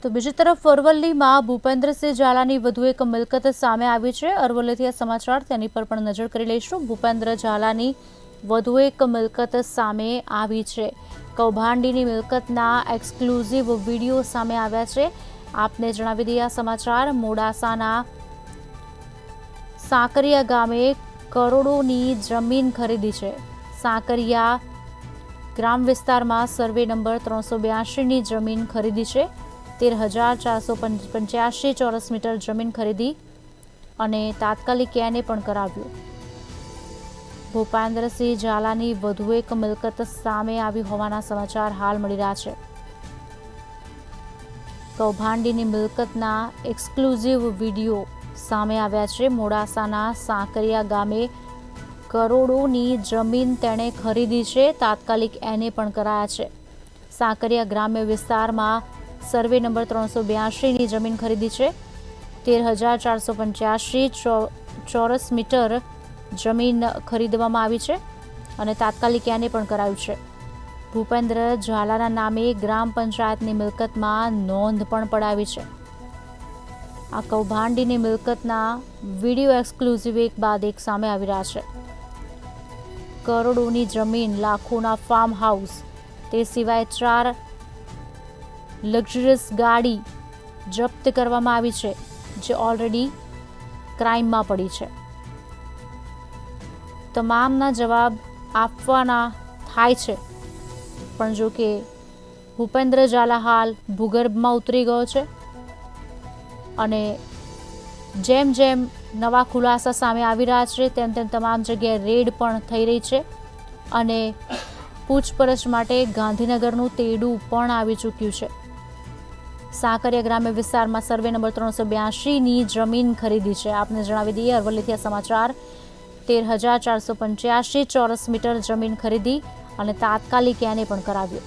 તો બીજી તરફ અરવલ્લીમાં ભૂપેન્દ્રસિંહ ઝાલાની વધુ એક મિલકત સામે આવી છે। અરવલ્લીથી આ સમાચાર તેની પર પણ નજર કરી લઈશું। ભૂપેન્દ્ર ઝાલાની વધુ એક મિલકત સામે આવી છે। કૌભાંડીની મિલકતના એક્સક્લુઝિવ વિડીયો સામે આવ્યા છે। આપને જણાવી દઈએ આ સમાચાર મોડાસાના સાકરિયા ગામે કરોડોની જમીન ખરીદી છે। સાકરિયા ગ્રામ વિસ્તારમાં સર્વે નંબર 382ની જમીન ખરીદી છે। 13,485 ચોરસ મીટર જમીન ખરીદી અને તાત્કાલિક એને પણ કરાવ્યું। ભૂપેન્દ્રસિંહ ઝાલાની વધુ એક મિલકત સામે આવી હોવાના સમાચાર હાલ મળી રહ્યા છે। કૌભાંડીની મિલકતના એક્સક્લુઝિવ વિડીયો સામે આવ્યા છે। મોડાસાના સાકરિયા ગામે કરોડોની જમીન તેણે ખરીદી છે। તાત્કાલિક એને પણ કરાયા છે। સાકરિયા ગ્રામ્ય વિસ્તારમાં સર્વે નંબર 382ની જમીન ખરીદી છે। 13,485 ચોરસ મીટર જમીન ખરીદવામાં આવી છે અને તાત્કાલિક એને પણ કરાયું છે। ભૂપેન્દ્ર ઝાલાના નામે ગ્રામ પંચાયતની મિલકતમાં નોંધ પણ પડાવી છે। આ કૌભાંડીની મિલકતના વિડીયો એક્સક્લુઝિવ એક બાદ એક સામે આવી રહ્યા છે। કરોડોની જમીન, લાખોના ફાર્મ હાઉસ, તે સિવાય 4 લક્ઝરિયસ ગાડી જપ્ત કરવામાં આવી છે, જે ઓલરેડી ક્રાઇમમાં પડી છે। તમામના જવાબ આપવાના થાય છે, પણ જો કે ભૂપેન્દ્ર ઝાલા હાલ ભૂગર્ભમાં ઉતરી ગયો છે અને જેમ જેમ નવા ખુલાસા સામે આવી રહ્યા છે તેમ તેમ તમામ જગ્યાએ રેડ પણ થઈ રહી છે અને પૂછપરછ માટે ગાંધીનગરનું તેડું પણ આવી ચૂક્યું છે। સાકરિયા ગ્રામ્ય વિસ્તારમાં સર્વે નંબર 382ની જમીન ખરીદી છે। આપને જણાવી દઈએ અરવલ્લીથી આ સમાચાર 13,485 ચોરસ મીટર જમીન ખરીદી અને તાત્કાલિક એને પણ કરાવ્યો।